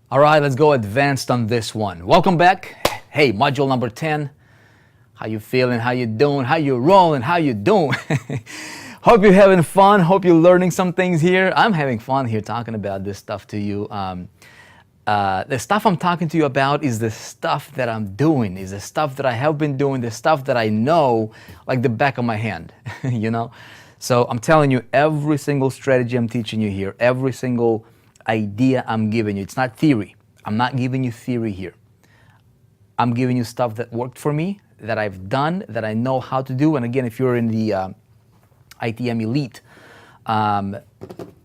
All right, let's go advanced on this one. Welcome back. Hey, module number 10. How you feeling? How you doing? How you rolling? How you doing? Hope you're having fun. Hope you're learning some things here. I'm having fun here talking about this stuff to you. The stuff I'm talking to you about is the stuff that I'm doing, is the stuff that I have been doing, the stuff that I know like the back of my hand, you know? So I'm telling you, every single strategy I'm teaching you here, every single idea I'm giving you, it's not theory. I'm not giving you theory here. I'm giving you stuff that worked for me, that I've done, that I know how to do. And again, if you're in the ITM Elite,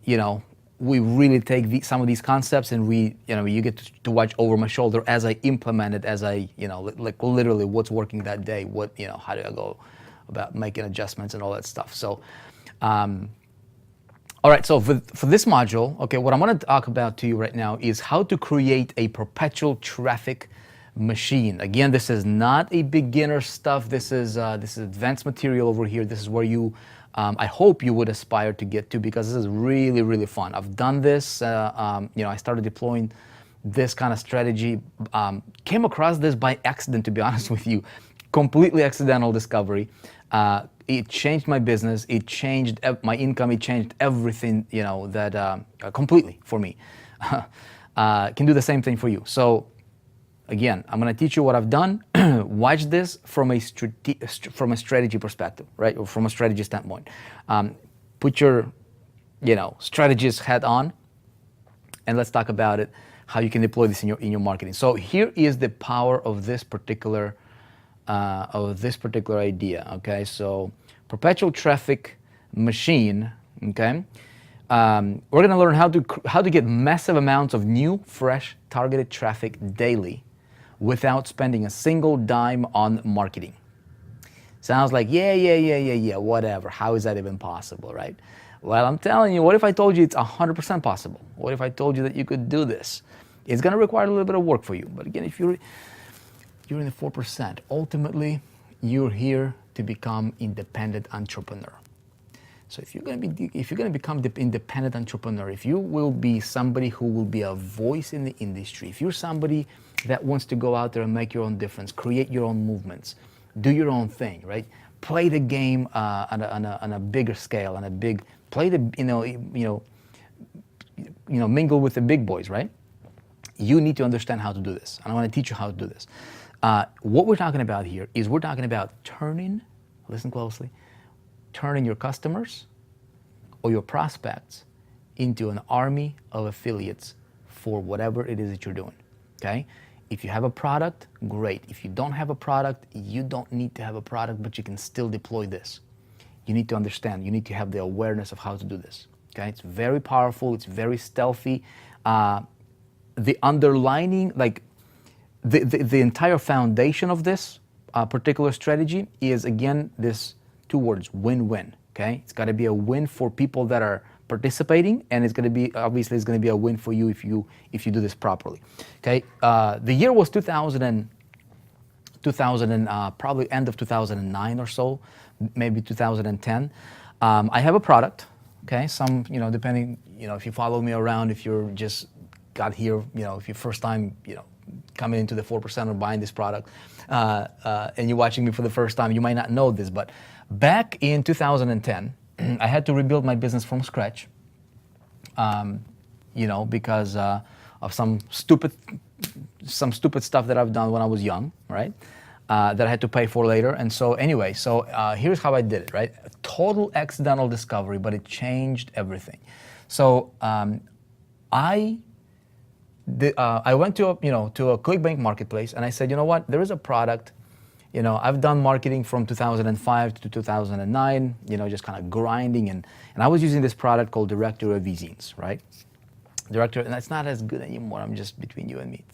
you know, we really take some of these concepts and you get to watch over my shoulder as I implement it, as I, like literally what's working that day, how do I go about making adjustments and all that stuff. So, all right, so for this module, okay, what I'm going to talk about to you right now is how to create a perpetual traffic machine. Again, this is not a beginner stuff. This is advanced material over here. This is where you, I hope you would aspire to get to, because this is really, really fun. I've done this. I started deploying this kind of strategy. Came across this by accident, to be honest with you. Completely accidental discovery. It changed my business. It changed my income. It changed everything, that completely for me. Can do the same thing for you. So again, I'm going to teach you what I've done. Watch this from a strategy perspective, right? Or from a strategy standpoint. Put your, strategist hat on, and let's talk about it, how you can deploy this in your marketing. So here is the power of this particular idea. Okay, so perpetual traffic machine. Okay, we're going to learn how to get massive amounts of new, fresh, targeted traffic daily, without spending a single dime on marketing. Sounds like, yeah, whatever. How is that even possible, right? Well, I'm telling you, what if I told you it's 100% possible? What if I told you that you could do this? It's going to require a little bit of work for you. But again, if you're in the 4%, ultimately, you're here to become independent entrepreneur. So if you're going to become the independent entrepreneur, if you will be somebody who will be a voice in the industry, if you're somebody that wants to go out there and make your own difference, create your own movements, do your own thing, right? Play the game on a bigger scale, play the mingle with the big boys, right? You need to understand how to do this, and I want to teach you how to do this. What we're talking about here is we're talking about listen closely, turning your customers or your prospects into an army of affiliates for whatever it is that you're doing, okay? If you have a product, great. If you don't have a product, you don't need to have a product, but you can still deploy this. You need to understand, you need to have the awareness of how to do this, okay? It's very powerful, it's very stealthy. The underlining, like the entire foundation of this particular strategy is, again, this two words, win-win, okay? It's got to be a win for people that are participating, and it's going to be a win for you if you do this properly, okay? The year was 2000 probably end of 2009 or so, maybe 2010. I have a product, okay? Some, depending, if you follow me around, if you're just got here, if you're first time, coming into the 4% or buying this product, and you're watching me for the first time, you might not know this, but back in 2010, I had to rebuild my business from scratch, because of some stupid stuff that I've done when I was young, right? That I had to pay for later. And so anyway, here's how I did it, right? A total accidental discovery, but it changed everything. So I went to a ClickBank marketplace, and I said, you know what? There is a product. I've done marketing from 2005 to 2009. Just kind of grinding, and I was using this product called Directory of e-zines, right? And it's not as good anymore. I'm just between you and me.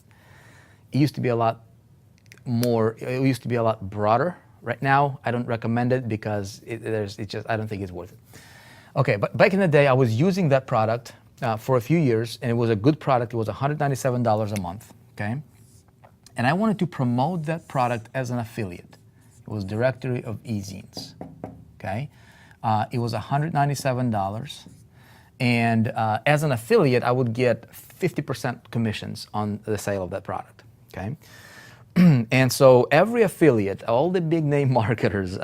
It used to be a lot more. It used to be a lot broader. Right now, I don't recommend it because I don't think it's worth it. Okay, but back in the day, I was using that product for a few years, and it was a good product. It was $197 a month, okay? And I wanted to promote that product as an affiliate. It was Directory of e-zines, okay? It was $197, And as an affiliate, I would get 50% commissions on the sale of that product, okay? And so every affiliate, all the big name marketers,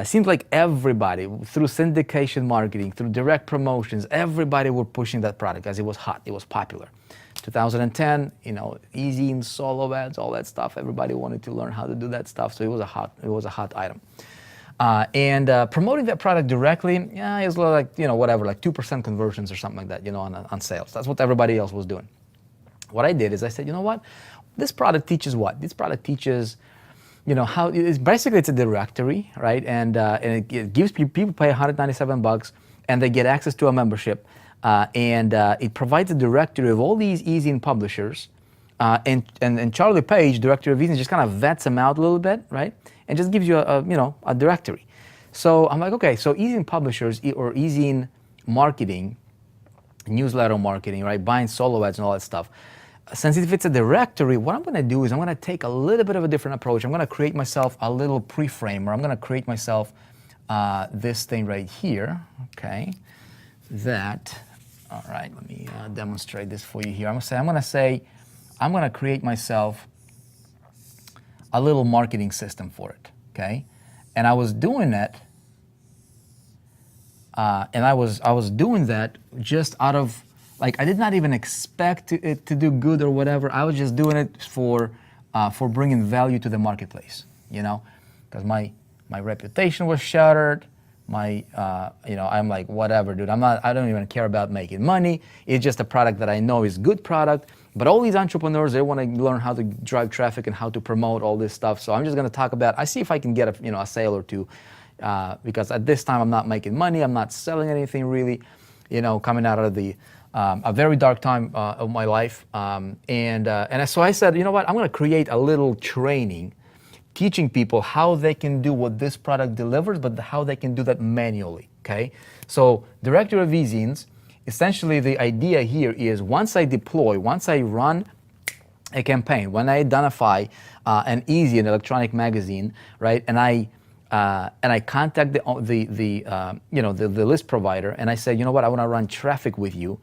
seems like everybody, through syndication marketing, through direct promotions, everybody were pushing that product because it was hot, it was popular. 2010, easy in solo ads, all that stuff. Everybody wanted to learn how to do that stuff, so it was a hot item. And promoting that product directly, yeah, it was like, whatever, like 2% conversions or something like that, on sales. That's what everybody else was doing. What I did is I said, you know what? This product teaches what? This product teaches, how it's basically it's a directory, right? And it gives people pay $197 and they get access to a membership, and it provides a directory of all these easy publishers, and Charlie Page, director of easy, just kind of vets them out a little bit, right? And just gives you a directory. So I'm like, okay, so easy publishers or easy marketing, newsletter marketing, right? Buying solo ads and all that stuff. Since if it's a directory, what I'm going to do is I'm going to take a little bit of a different approach. I'm going to create myself a little pre-frame, or I'm going to create myself this thing right here, okay? All right, let me demonstrate this for you here. I'm going to create myself a little marketing system for it, okay? And I was doing that, just out of, like, I did not even expect it to do good or whatever. I was just doing it for bringing value to the marketplace, because my reputation was shattered. I'm like, whatever, dude. I don't even care about making money. It's just a product that I know is good product. But all these entrepreneurs, they want to learn how to drive traffic and how to promote all this stuff. So I'm just going to talk about. I see if I can get a sale or two, because at this time I'm not making money. I'm not selling anything really, coming out of a very dark time of my life. So I said, you know what? I'm going to create a little training, teaching people how they can do what this product delivers, but how they can do that manually. Okay. So directory of e-zines. Essentially, the idea here is once I run a campaign, when I identify an electronic magazine, right, and I contact the list provider, and I say, you know what, I want to run traffic with you.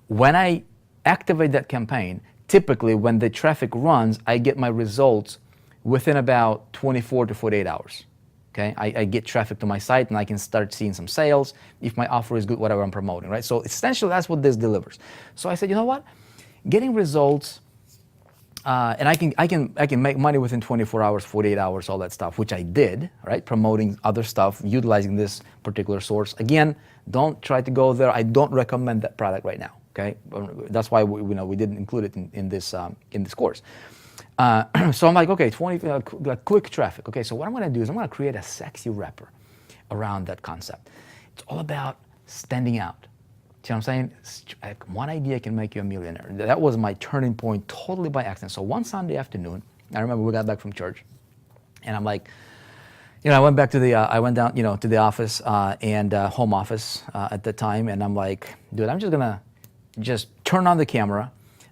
When I activate that campaign, typically when the traffic runs, I get my results within about 24 to 48 hours. Okay, I get traffic to my site and I can start seeing some sales if my offer is good, whatever I'm promoting, right? So essentially that's what this delivers. So I said, you know what, getting results, and I can make money within 24 hours, 48 hours, all that stuff, which I did, right? Promoting other stuff, utilizing this particular source. Again, don't try to go there. I don't recommend that product right now. Okay, that's why we didn't include it in this course. So I'm like, okay, quick traffic. Okay, so what I'm going to do is I'm going to create a sexy wrapper around that concept. It's all about standing out. See what I'm saying? One idea can make you a millionaire. That was my turning point, totally by accident. So one Sunday afternoon, I remember we got back from church, and I'm like, I went back to I went down, to the office and home office at the time, and I'm like, dude, I'm just gonna turn on the camera.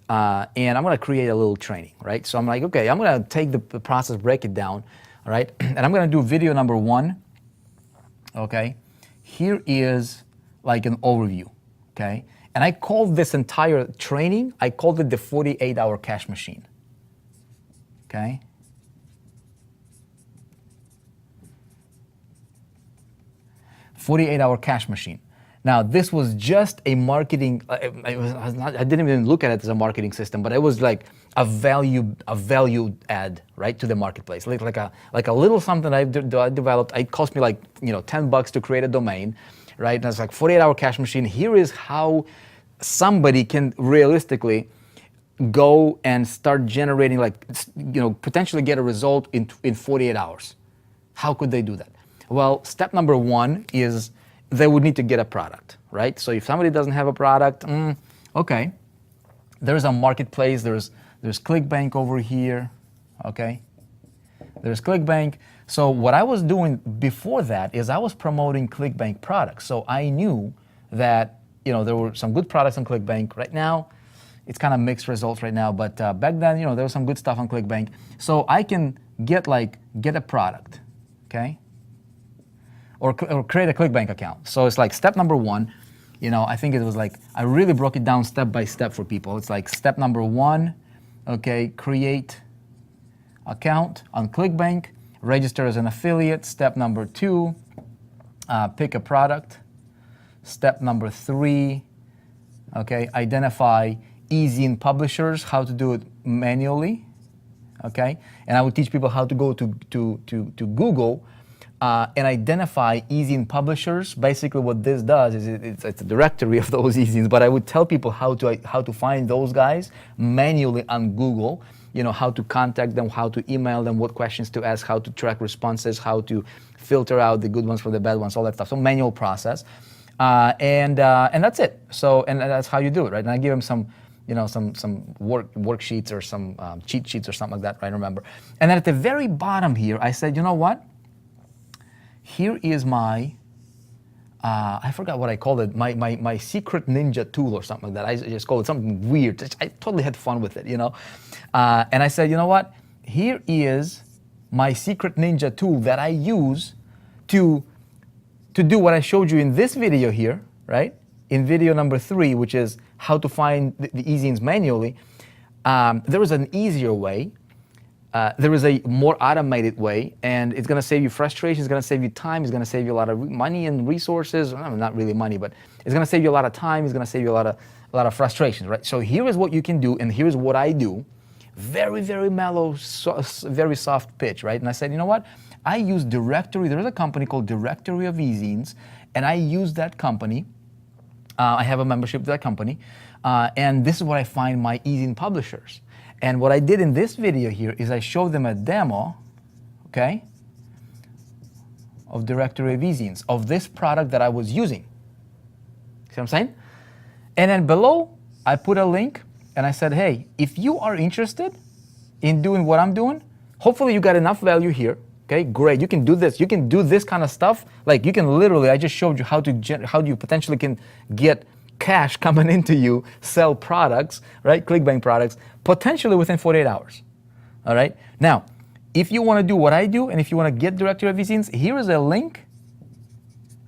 And I'm going to create a little training, right? So I'm like, okay, I'm going to take the process, break it down, all right? And I'm going to do video number 1, okay? Here is like an overview, okay? And I called this entire training, I called it the 48-hour cash machine, okay? 48-hour cash machine. Now, this was just a marketing, I didn't even look at it as a marketing system, but it was like a value add, right, to the marketplace. Like a little something I developed. It cost me like, $10 to create a domain, right? And it's like 48-hour cash machine. Here is how somebody can realistically go and start generating, like, potentially get a result in 48 hours. How could they do that? Well, step number 1 is they would need to get a product, right? So if somebody doesn't have a product, okay, there's a marketplace, there's ClickBank over here, okay? There's ClickBank. So what I was doing before that is I was promoting ClickBank products. So I knew that, there were some good products on ClickBank. Right now, it's kind of mixed results right now, but back then, there was some good stuff on ClickBank. So I can get a product, okay? Or create a ClickBank account. So it's like step number 1, I think it was like, I really broke it down step by step for people. It's like step number 1, okay, create account on ClickBank, register as an affiliate. Step number 2, pick a product. Step number 3, okay, identify e-zine publishers, how to do it manually, okay? And I would teach people how to go to Google and identify e-zine publishers. Basically what this does is it's a directory of those e-zines, but I would tell people how to find those guys manually on Google, how to contact them, how to email them, what questions to ask, how to track responses, how to filter out the good ones from the bad ones, all that stuff. So manual process. And that's it. So, and that's how you do it, right? And I give them some worksheets or some cheat sheets or something like that, right? Remember. And then at the very bottom here, I said, you know what? Here is my, I forgot what I called it, my secret ninja tool or something like that. I just called it something weird. I totally had fun with it, And I said, you know what? Here is my secret ninja tool that I use to do what I showed you in this video here, right? In video number 3, which is how to find the e-zines manually. There is an easier way. There is a more automated way, and it's going to save you frustration, it's going to save you time, it's going to save you a lot of money and resources. Well, not really money, but it's going to save you a lot of time, it's going to save you a lot of frustrations, right? So here is what you can do, and here's what I do. Very, very mellow, very soft pitch, right? And I said, you know what? I use Directory. There's a company called Directory of e-zines, and I use that company. I have a membership to that company, and this is where I find my e-zine publishers. And what I did in this video here is I showed them a demo, okay, of Directory of e-zines, of this product that I was using. See what I'm saying? And then below, I put a link, and I said, hey, if you are interested in doing what I'm doing, hopefully you got enough value here. Okay, great. You can do this. You can do this kind of stuff. Like you can literally, I just showed you how you potentially can get cash coming into you, sell products, right? ClickBank products, potentially within 48 hours. All right. Now, if you want to do what I do, and if you want to get Directory of e-zines, here is a link.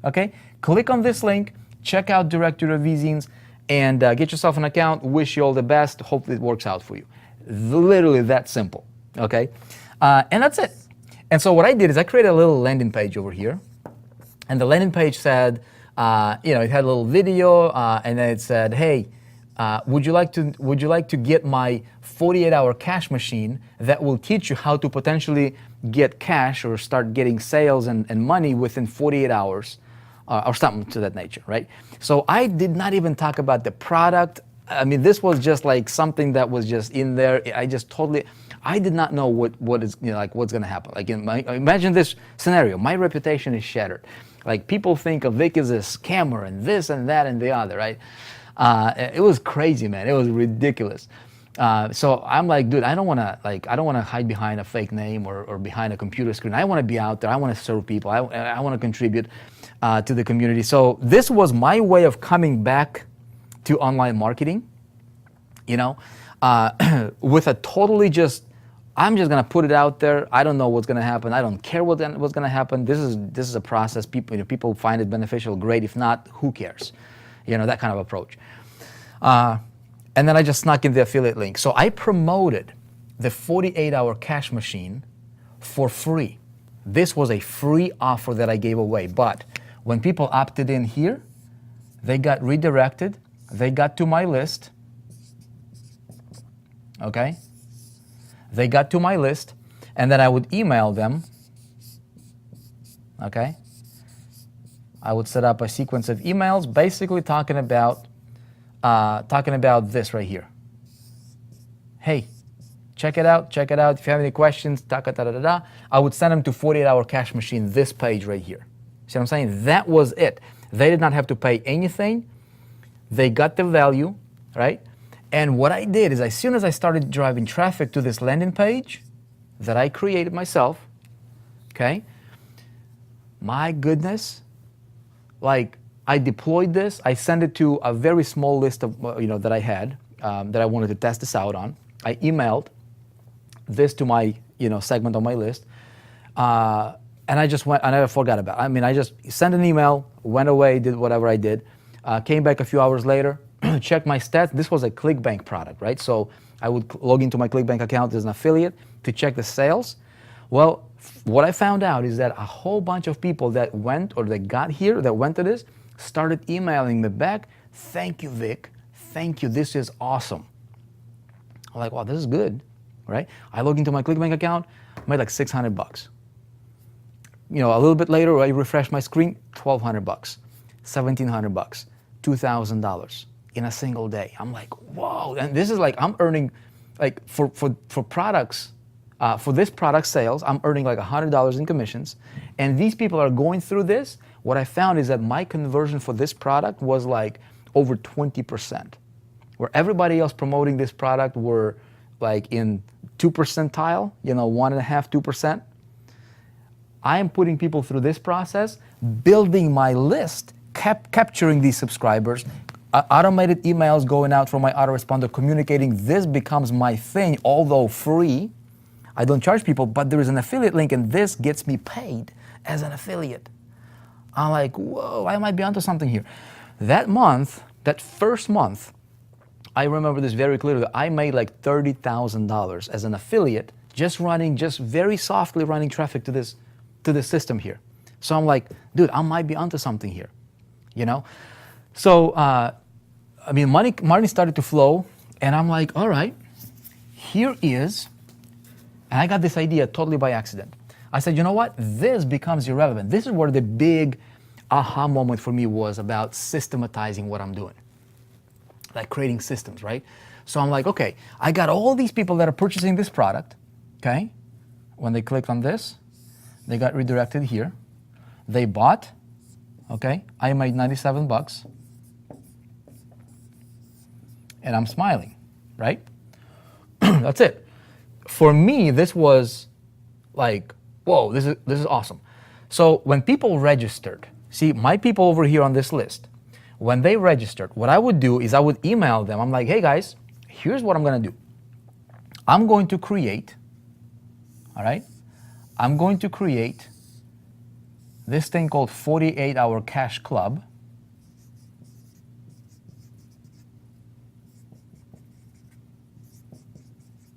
Okay, click on this link, check out Directory of e-zines, and get yourself an account. Wish you all the best. Hopefully it works out for you. Literally that simple. Okay, and that's it. And so what I did is I created a little landing page over here, and the landing page said, it had a little video, and then it said, hey, would you like to get my 48-hour cash machine that will teach you how to potentially get cash or start getting sales and money within 48 hours, or something to that nature, right? So I did not even talk about the product. I mean, this was just like something that was just in there. I did not know what is, what's going to happen. Like, imagine this scenario. My reputation is shattered. Like, people think of Vic as a scammer and this and that and the other, right? It was crazy, man. It was ridiculous. So I'm like, dude, I don't want to hide behind a fake name or behind a computer screen. I want to be out there. I want to serve people. I want to contribute to the community. So this was my way of coming back to online marketing, with a totally I'm just gonna put it out there. I don't know what's gonna happen. I don't care what's gonna happen. This is a process. People find it beneficial, great. If not, who cares? That kind of approach. And then I just snuck in the affiliate link. So I promoted the 48-hour cash machine for free. This was a free offer that I gave away. But when people opted in here, they got redirected. They got to my list. Okay? They got to my list, and then I would email them. Okay? I would set up a sequence of emails basically talking about this right here. Hey, check it out. If you have any questions, I would send them to 48-hour cash machine, this page right here. See what I'm saying? That was it. They did not have to pay anything. They got the value, right? And what I did is, as soon as I started driving traffic to this landing page that I created myself, okay, my goodness, like, I deployed this, I sent it to a very small list of, that I had, that I wanted to test this out on. I emailed this to my, segment on my list, and I just went, I never forgot about it. I mean, I just sent an email, went away, did whatever I did. Came back a few hours later, checked my stats. This was a ClickBank product, right? So I would log into my ClickBank account as an affiliate to check the sales. Well, what I found out is that a whole bunch of people that went or that got here, that went to this, started emailing me back. Thank you, Vic. Thank you. This is awesome. I'm like, wow, this is good, right? I log into my ClickBank account, made like $600. A little bit later, I refresh my screen, $1,200, $1,700, $2,000 in a single day. I'm like, whoa! And this is like I'm earning, like for products, for this product sales, I'm earning like $100 in commissions, and these people are going through this. What I found is that my conversion for this product was like over 20%. Where everybody else promoting this product were like in 2 percentile, 1.5%, 2%. I am putting people through this process, building my list, capturing these subscribers, automated emails going out from my autoresponder communicating. This becomes my thing, although free. I don't charge people, but there is an affiliate link and this gets me paid as an affiliate. I'm like, whoa, I might be onto something here. That month, that first month, I remember this very clearly. I made like $30,000 as an affiliate, just very softly running traffic to this system here. So I'm like, dude, I might be onto something here, So, money started to flow, and I'm like, all right, here is, and I got this idea totally by accident. I said, you know what? This becomes irrelevant. This is where the big aha moment for me was about systematizing what I'm doing. Like creating systems, right? So I'm like, okay, I got all these people that are purchasing this product, okay? When they clicked on this, they got redirected here. They bought, okay? I made $97, and I'm smiling, right? That's it. For me, this was like, whoa, this is awesome. So when people registered, see, my people over here on this list, when they registered, what I would do is I would email them. I'm like, hey guys, here's what I'm gonna do. I'm going to create, all right? I'm going to create this thing called 48-hour cash club.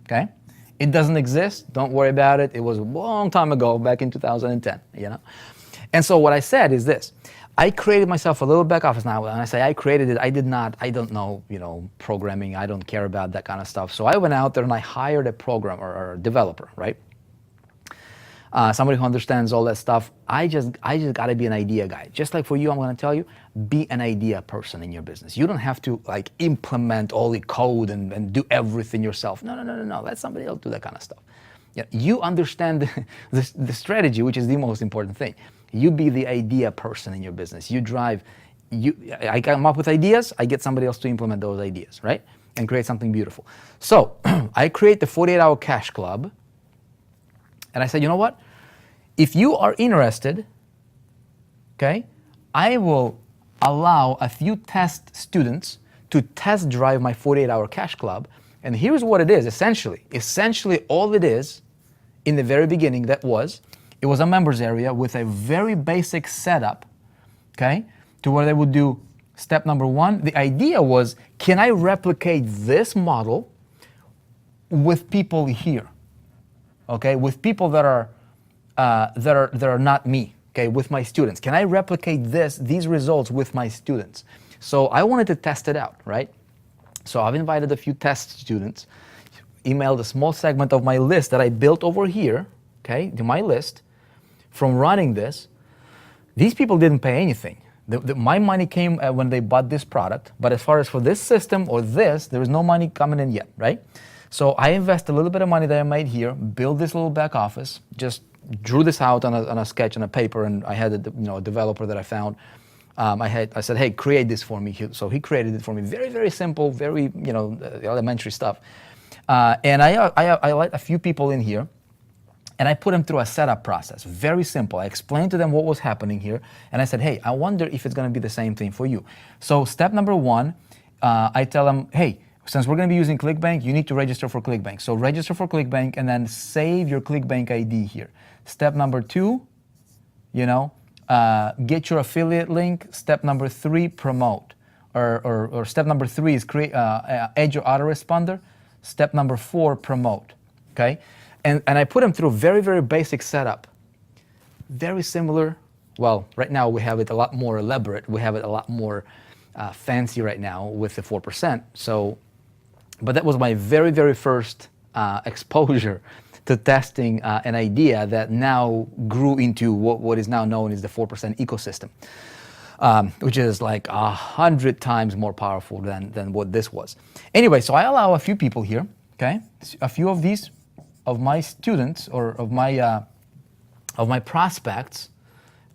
Okay? It doesn't exist, don't worry about it. It was a long time ago, back in 2010, And so what I said is this. I created myself a little back office now. When I say I created it, I don't know, programming. I don't care about that kind of stuff. So I went out there and I hired a programmer or a developer, right? Somebody who understands all that stuff. I just got to be an idea guy. Just like for you, I'm going to tell you, be an idea person in your business. You don't have to like implement all the code and do everything yourself. No. Let somebody else do that kind of stuff. Yeah, you understand the strategy, which is the most important thing. You be the idea person in your business. I come up with ideas, I get somebody else to implement those ideas, right? And create something beautiful. So I create the 48-hour cash club. And I said, you know what? If you are interested, okay, I will allow a few test students to test drive my 48-hour cash club. And here's what it is, essentially. Essentially, all it is, in the very beginning, it was a members area with a very basic setup, okay, to where they would do step number one. The idea was, can I replicate this model with people here, okay, with people that are not me, okay, with my students? Can I replicate these results with my students? So I wanted to test it out, right? So I've invited a few test students, emailed a small segment of my list that I built over here, okay, to my list. From running this, these people didn't pay anything. My money came when they bought this product, but as far as for this system or this, there was no money coming in yet, right? So I invest a little bit of money that I made here, build this little back office, just drew this out on a sketch on a paper, and I had a developer that I found. I said, hey, create this for me. So he created it for me. Very, very simple, very elementary stuff. And I let a few people in here. And I put them through a setup process, very simple. I explained to them what was happening here, and I said, hey, I wonder if it's gonna be the same thing for you. So step number one, I tell them, hey, since we're gonna be using ClickBank, you need to register for ClickBank. So register for ClickBank and then save your ClickBank ID here. Step number two, get your affiliate link. Step number 3, promote. Or step number 3 is add your autoresponder. Step number 4, promote. Okay? And I put them through a very, very basic setup. Very similar. Well, right now we have it a lot more elaborate. We have it a lot more fancy right now with the 4%. So, but that was my very, very first exposure to testing an idea that now grew into what is now known as the 4% ecosystem, which is like 100 times more powerful than what this was. Anyway, so I allow a few people here, okay? A few of these, of my students or of my prospects,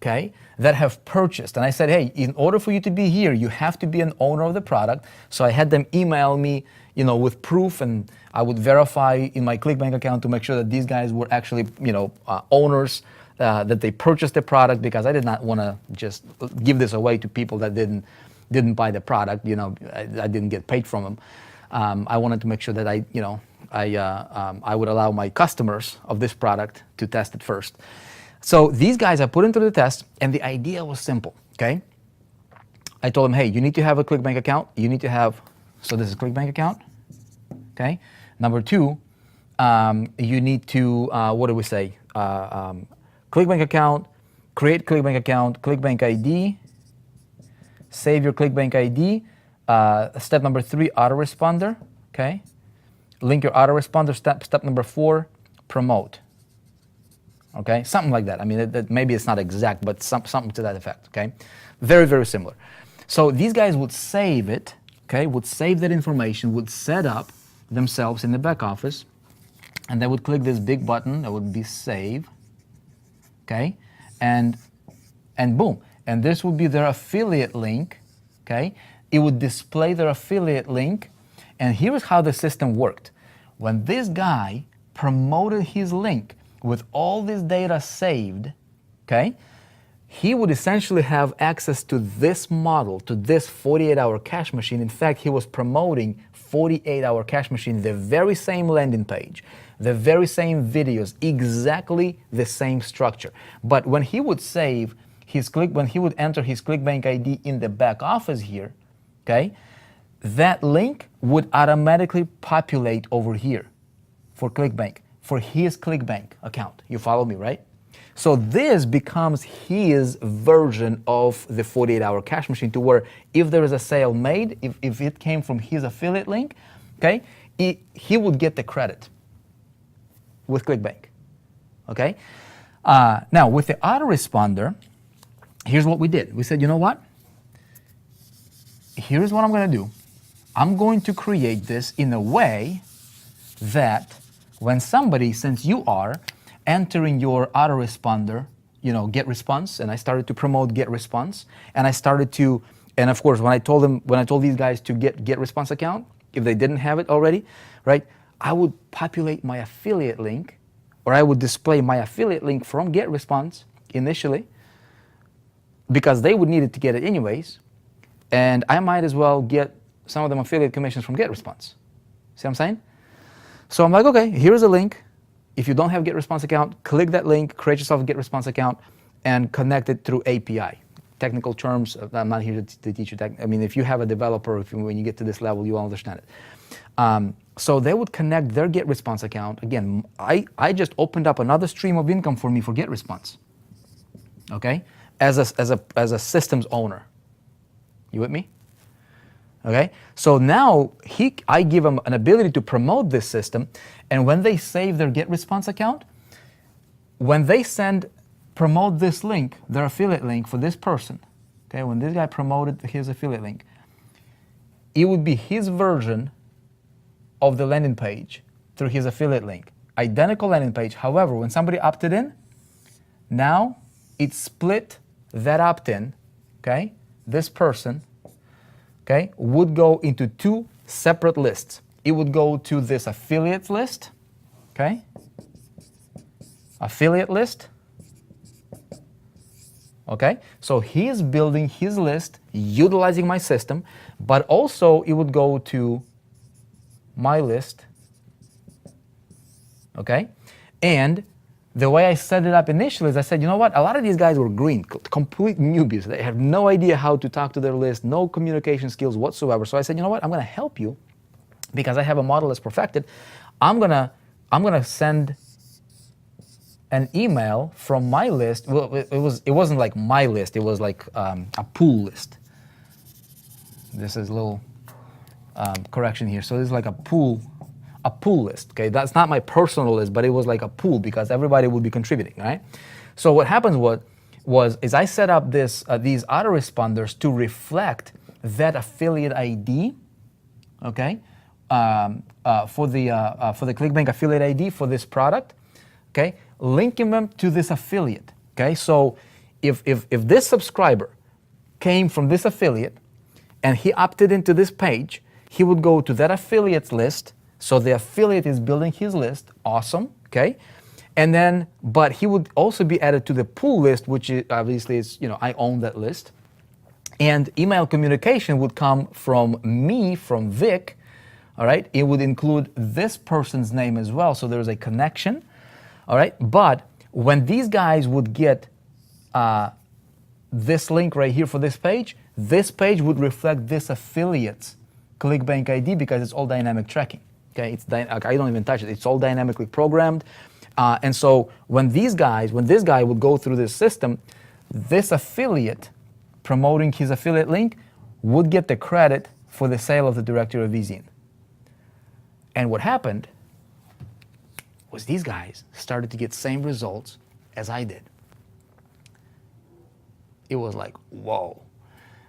okay, that have purchased. And I said, hey, in order for you to be here, you have to be an owner of the product. So I had them email me, with proof, and I would verify in my ClickBank account to make sure that these guys were actually, owners, that they purchased the product, because I did not want to just give this away to people that didn't buy the product. I didn't get paid from them. I wanted to make sure that I would allow my customers of this product to test it first. So these guys I put into the test, and the idea was simple, okay? I told them, hey, you need to have a ClickBank account. You need to have, so this is ClickBank account, okay? Number 2, you need to, what do we say? ClickBank account, create ClickBank account, ClickBank ID, save your ClickBank ID. Step number 3, autoresponder, okay? Link your autoresponder. Step number 4, promote. Okay, something like that. I mean, maybe it's not exact, but something to that effect, okay? Very, very similar. So these guys would save it, okay, would save that information, would set up themselves in the back office, and they would click this big button that would be save, okay? And boom. And this would be their affiliate link, okay? It would display their affiliate link, and here's how the system worked. When this guy promoted his link, with all this data saved, okay, he would essentially have access to this model, to this 48-hour cash machine. In fact, he was promoting 48-hour cash machine, the very same landing page, the very same videos, exactly the same structure. But when he would save his when he would enter his ClickBank ID in the back office here, okay, that link would automatically populate over here for ClickBank, for his ClickBank account. You follow me, right? So this becomes his version of the 48-hour cash machine, to where if there is a sale made, if it came from his affiliate link, okay, he would get the credit with ClickBank, okay? Now, with the autoresponder, here's what we did. We said, you know what? Here's what I'm going to do. I'm going to create this in a way that when somebody, since you are entering your autoresponder, get response, and I started to promote get response, and I started to, and of course, when I told these guys to get response account, if they didn't have it already, right, I would populate my affiliate link, or I would display my affiliate link from get response initially, because they would need it to get it anyways, and I might as well get some of them affiliate commissions from get response. See what I'm saying? So I'm like, okay, here's a link. If you don't have get response account, click that link, create yourself a get response account, and connect it through API. Technical terms, I'm not here to teach you I mean, if you have a developer, when you get to this level, you will understand it. So they would connect their get response account. Again, I just opened up another stream of income for me for get response, okay? As a systems owner. You with me? Okay, so now I give them an ability to promote this system, and when they save their get response account, when they promote this link, their affiliate link for this person, okay, when this guy promoted his affiliate link, it would be his version of the landing page through his affiliate link. Identical landing page. However, when somebody opted in, now it split that opt-in, okay, this person, okay, would go into 2 separate lists. It would go to this affiliates list, okay? Affiliate list, okay? So he is building his list, utilizing my system, but also it would go to my list, okay? And the way I set it up initially is I said, you know what, a lot of these guys were green, complete newbies. They have no idea how to talk to their list, no communication skills whatsoever. So I said, you know what, I'm gonna help you because I have a model that's perfected. I'm gonna send an email from my list. Well, it wasn't like my list, it was like a pool list. This is a little correction here. So this is like a pool list, okay? That's not my personal list, but it was like a pool because everybody would be contributing, right? So what happens is I set up these autoresponders to reflect that affiliate ID, okay? For the ClickBank affiliate ID for this product, okay? Linking them to this affiliate, okay? So if this subscriber came from this affiliate and he opted into this page, he would go to that affiliate's list. So the affiliate is building his list, awesome, okay? And then, but he would also be added to the pool list, which is, obviously is, I own that list. And email communication would come from me, from Vic, all right? It would include this person's name as well, so there's a connection, all right? But when these guys would get this link right here for this page would reflect this affiliate's ClickBank ID because it's all dynamic tracking. Okay, I don't even touch it. It's all dynamically programmed, and so when this guy would go through this system, this affiliate promoting his affiliate link would get the credit for the sale of the directory of zine. And what happened was these guys started to get same results as I did. It was like, whoa!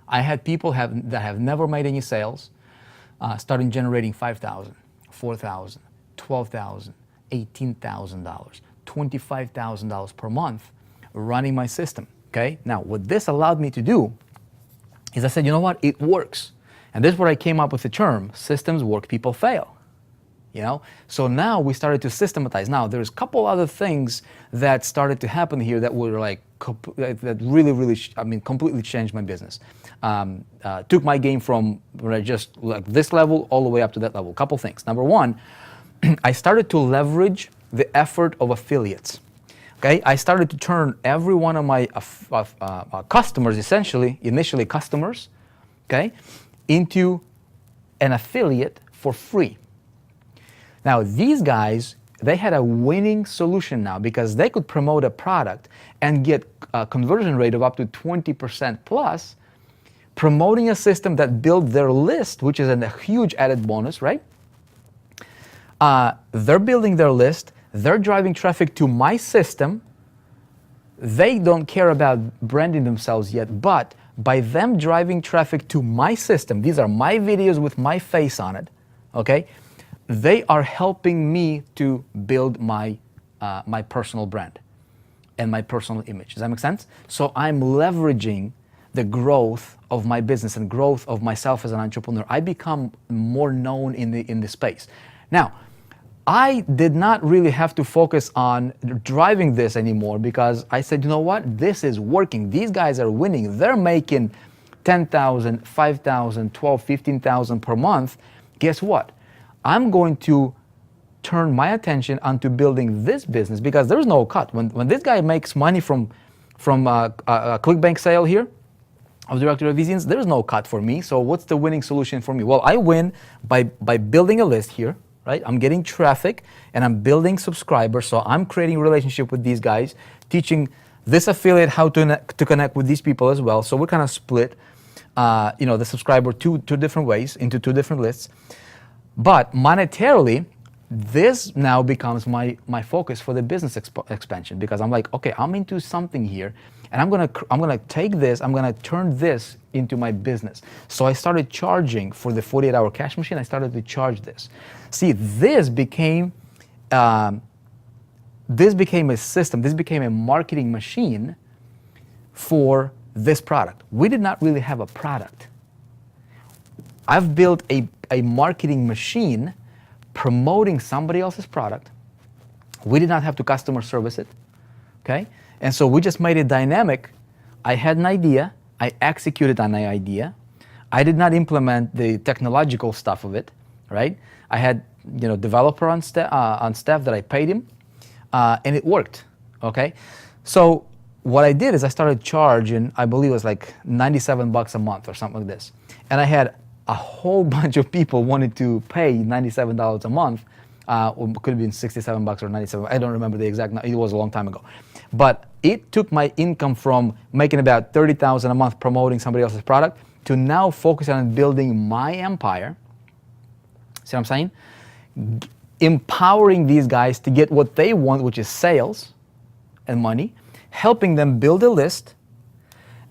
I had people that have never made any sales, starting generating $5,000. $4,000, $12,000, $18,000, $25,000 per month running my system, okay? Now, what this allowed me to do is I said, you know what, it works. And this is where I came up with the term, systems work, people fail, So now we started to systematize. Now, there's a couple other things that started to happen here that were like, that really, completely changed my business. Took my game from just like this level all the way up to that level. Couple things. Number one, I started to leverage the effort of affiliates. Okay, I started to turn every one of my customers, initially customers, okay, into an affiliate for free. Now these guys, they had a winning solution now because they could promote a product and get a conversion rate of up to 20% plus, promoting a system that built their list, which is a huge added bonus, right? They're building their list, they're driving traffic to my system. They don't care about branding themselves yet, but by them driving traffic to my system, these are my videos with my face on it, okay? They are helping me to build my personal brand and my personal image. Does that make sense? So I'm leveraging the growth of my business and growth of myself as an entrepreneur. I become more known in the space. Now, I did not really have to focus on driving this anymore because I said, you know what? This is working. These guys are winning. They're making $10,000, $5,000, $12,000, $15,000 per month. Guess what? I'm going to turn my attention onto building this business because there's no cut. When this guy makes money from a ClickBank sale here of directory of zines, there's no cut for me. So what's the winning solution for me? Well, I win by building a list here, right? I'm getting traffic and I'm building subscribers. So I'm creating a relationship with these guys, teaching this affiliate how to connect with these people as well. So we're kind of split, the subscriber two different ways into two different lists. But monetarily, this now becomes my focus for the business expansion because I'm like, okay, I'm into something here, and I'm gonna take this, I'm gonna turn this into my business. So I started charging for the 48-hour cash machine. I started to charge this. See, this became a system. This became a marketing machine for this product. We did not really have a product. I've built a marketing machine promoting somebody else's product. We did not have to customer service it, okay? And so we just made it dynamic. I had an idea, I executed on the idea. I did not implement the technological stuff of it, right? I had, developer on staff that I paid him, and it worked. Okay, so what I did is I started charging, I believe it was like $97 a month or something like this. And I had a whole bunch of people wanted to pay $97 a month. Or could have been $67 or $97. I don't remember the exact number. It was a long time ago. But it took my income from making about $30,000 a month promoting somebody else's product to now focusing on building my empire. See what I'm saying? Empowering these guys to get what they want, which is sales and money, helping them build a list.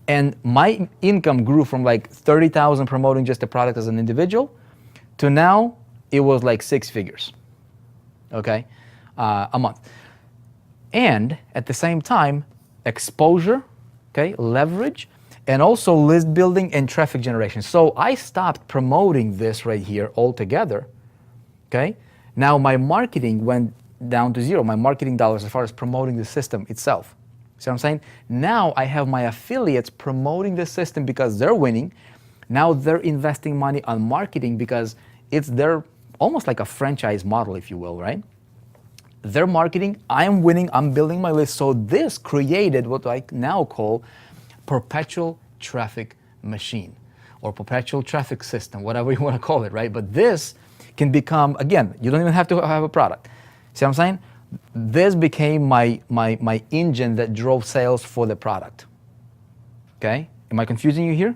And my income grew from like $30,000 promoting just a product as an individual to now it was like 6 figures, okay, a month. And at the same time, exposure, okay, leverage, and also list building and traffic generation. So I stopped promoting this right here altogether, okay? Now my marketing went down to zero, my marketing dollars as far as promoting the system itself. See what I'm saying? Now I have my affiliates promoting the system because they're winning. Now they're investing money on marketing because it's their almost like a franchise model, if you will, right? They're marketing, I'm winning, I'm building my list. So this created what I now call perpetual traffic machine or perpetual traffic system, whatever you want to call it, right? But this can become, again, you don't even have to have a product. See what I'm saying? This became my engine that drove sales for the product. Okay? Am I confusing you here?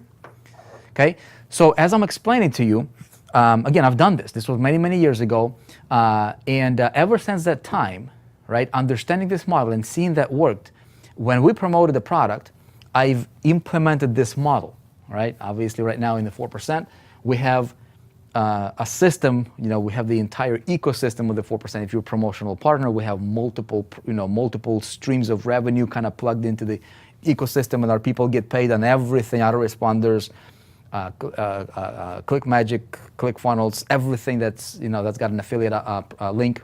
Okay? So as I'm explaining to you, again, I've done this. This was many, many years ago. And ever since that time, right, understanding this model and seeing that worked, when we promoted the product, I've implemented this model, right? Obviously, right now in the 4%, we have a system, we have the entire ecosystem of the 4%. If you're a promotional partner, we have multiple streams of revenue kind of plugged into the ecosystem, and our people get paid on everything, autoresponders, ClickMagick, ClickFunnels, everything that's got an affiliate link.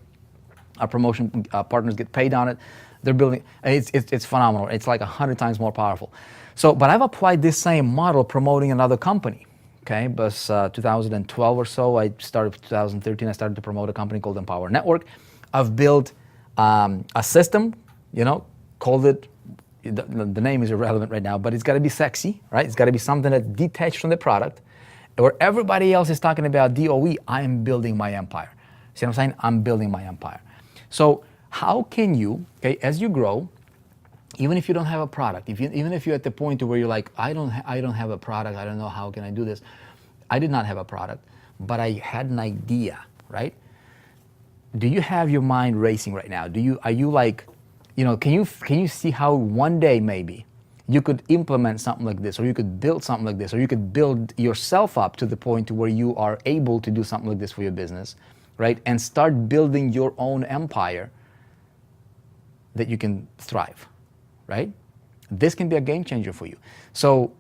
Our promotion partners get paid on it. They're building. It's phenomenal. It's like 100 times more powerful. So, but I've applied this same model promoting another company. Okay, but 2012 or so, I started 2013. I started to promote a company called Empower Network. I've built a system. Called it. The name is irrelevant right now, but it's got to be sexy, right? It's got to be something that's detached from the product. Where everybody else is talking about DOE, I am building my empire. See what I'm saying? I'm building my empire. So how can you, okay, as you grow, even if you don't have a product, even if you're at the point where you're like, I don't have a product, I don't know how can I do this. I did not have a product, but I had an idea, right? Do you have your mind racing right now? Are you like, can you see how one day maybe you could implement something like this, or you could build something like this, or you could build yourself up to the point where you are able to do something like this for your business, right? And start building your own empire that you can thrive, right? This can be a game changer for you. So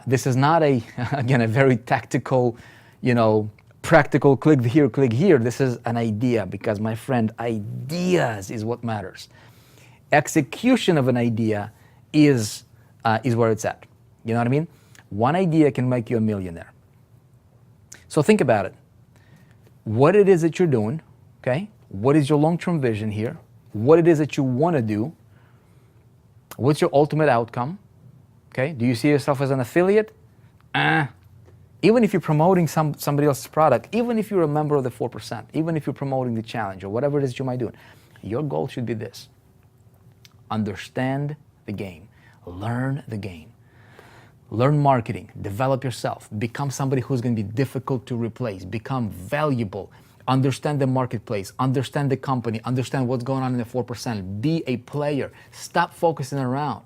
this is not a very tactical, practical click here. This is an idea because, my friend, ideas is what matters. Execution of an idea is where it's at. You know what I mean? One idea can make you a millionaire. So think about it. What it is that you're doing, okay? What is your long-term vision here? What it is that you want to do? What's your ultimate outcome? Okay? Do you see yourself as an affiliate? Even if you're promoting somebody else's product, even if you're a member of the 4%, even if you're promoting the challenge or whatever it is you might do, your goal should be this. Understand the game. Learn the game. Learn marketing. Develop yourself. Become somebody who's going to be difficult to replace. Become valuable. Understand the marketplace. Understand the company. Understand what's going on in the 4%. Be a player. Stop focusing around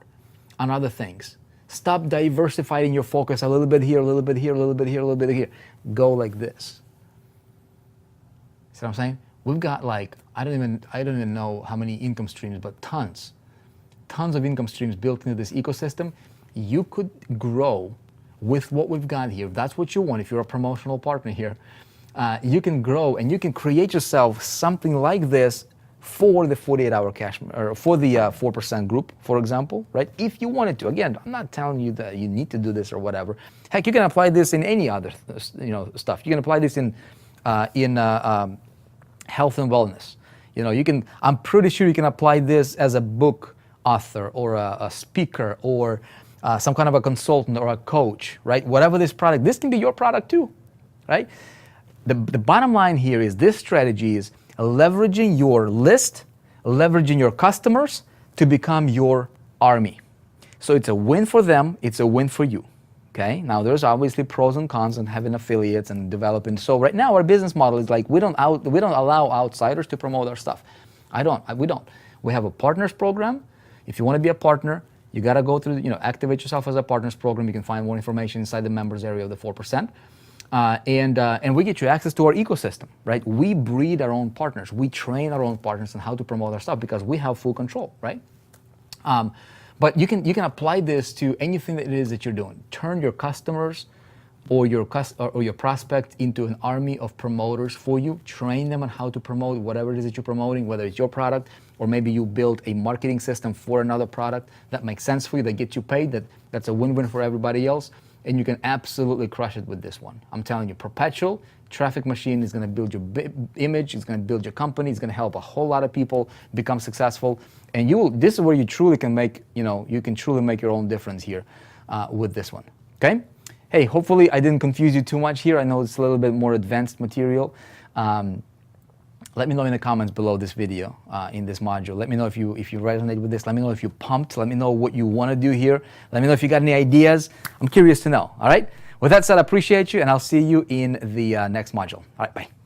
on other things. Stop diversifying your focus a little bit here, a little bit here, a little bit here, a little bit here. Go like this. See what I'm saying? We've got like, I don't even know how many income streams, but tons of income streams built into this ecosystem. You could grow with what we've got here. If that's what you want, if you're a promotional partner here, you can grow and you can create yourself something like this for the 48-hour cash, or for the 4% group, for example, right? If you wanted to. Again, I'm not telling you that you need to do this or whatever. Heck, you can apply this in any other, stuff. You can apply this in health and wellness. I'm pretty sure you can apply this as a book author or a speaker or some kind of a consultant or a coach, right? Whatever this product, this can be your product too, right? The bottom line here is this strategy is leveraging your list, leveraging your customers to become your army. So it's a win for them, it's a win for you. Okay, now there's obviously pros and cons in having affiliates and developing. So right now our business model is like we don't allow outsiders to promote our stuff. We don't. We have a partners program. If you want to be a partner, you got to go through, activate yourself as a partners program. You can find more information inside the members area of the 4%. And we get you access to our ecosystem, right? We breed our own partners. We train our own partners on how to promote our stuff because we have full control, right? But you can apply this to anything that it is that you're doing. Turn your customers or your prospect into an army of promoters for you. Train them on how to promote whatever it is that you're promoting, whether it's your product or maybe you build a marketing system for another product that makes sense for you, that gets you paid, that's a win-win for everybody else. And you can absolutely crush it with this one. I'm telling you, Perpetual traffic machine is going to build your image, it's going to build your company, it's going to help a whole lot of people become successful. And this is where you truly can make, you can truly make your own difference here with this one. Okay? Hey, hopefully I didn't confuse you too much here. I know it's a little bit more advanced material. Let me know in the comments below this video, in this module. Let me know if you resonate with this. Let me know if you're pumped. Let me know what you want to do here. Let me know if you got any ideas. I'm curious to know. All right? With that said, I appreciate you, and I'll see you in the next module. All right, bye.